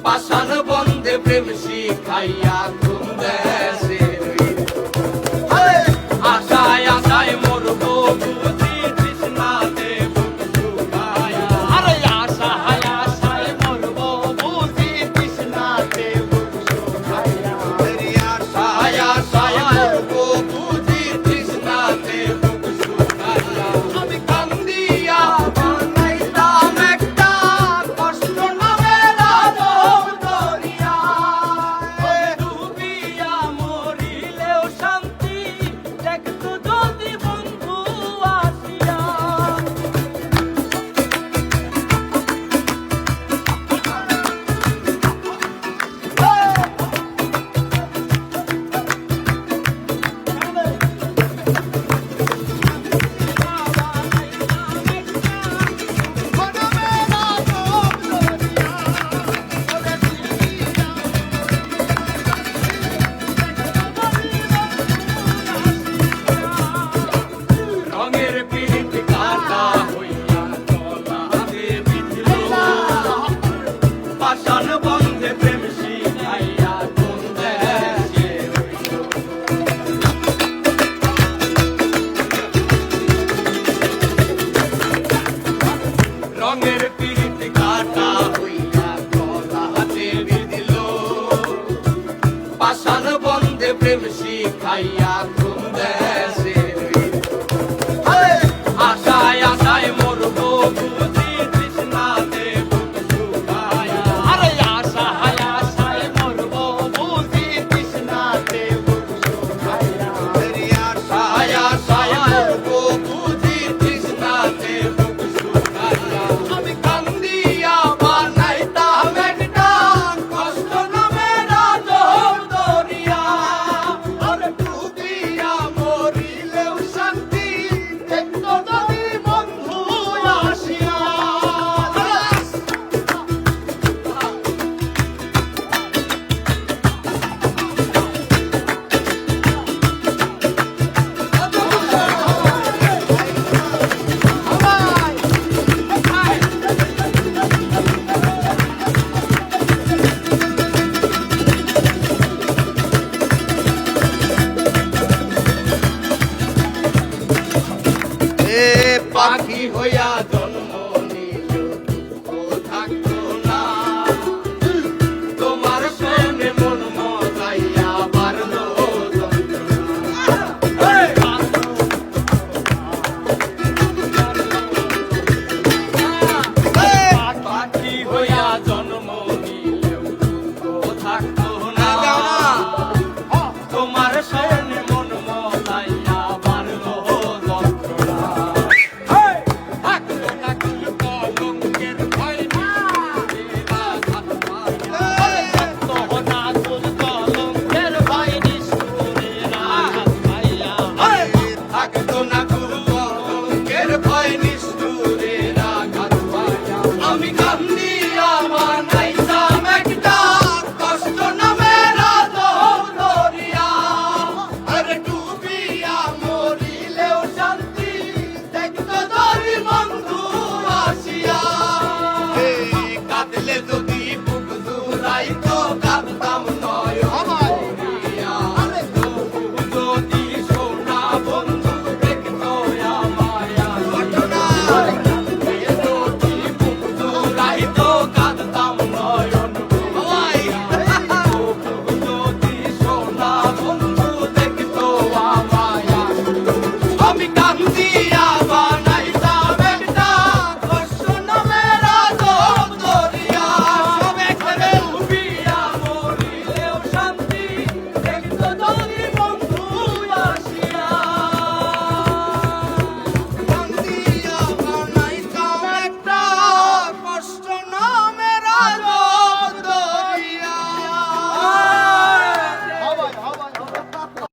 পাষাণ বন্ধে প্রেম শিখাইয়া কোন দেশে আশায় আশায় মরবো বুঝি তৃষ্ণাতে বুক শুকায়া। আরে আশায় আশায় মরবো বুঝি তৃষ্ণাতে বুক শুকায়া। আশায় আশায় মরবো বুঝি তৃষ্ণাতে বুক শুকায়া। আমি কান্দিয়া বানাইলাম একটা কষ্ট নামের আদম দরিয়া। ডুবিয়া মরিলেও শান্তি দেখতো যদি বন্ধু আসিয়া। রঙের পিরিত কাটা হইয়া গলাতে বিঁধল। পাষাণ বন্ধে প্রেম শিখাইয়া কোন দেশে হইল। রঙের পিরিত কাটা হইয়া গলাতে বিঁধল। পাষাণ বন্ধে প্রেম শিখাইয়া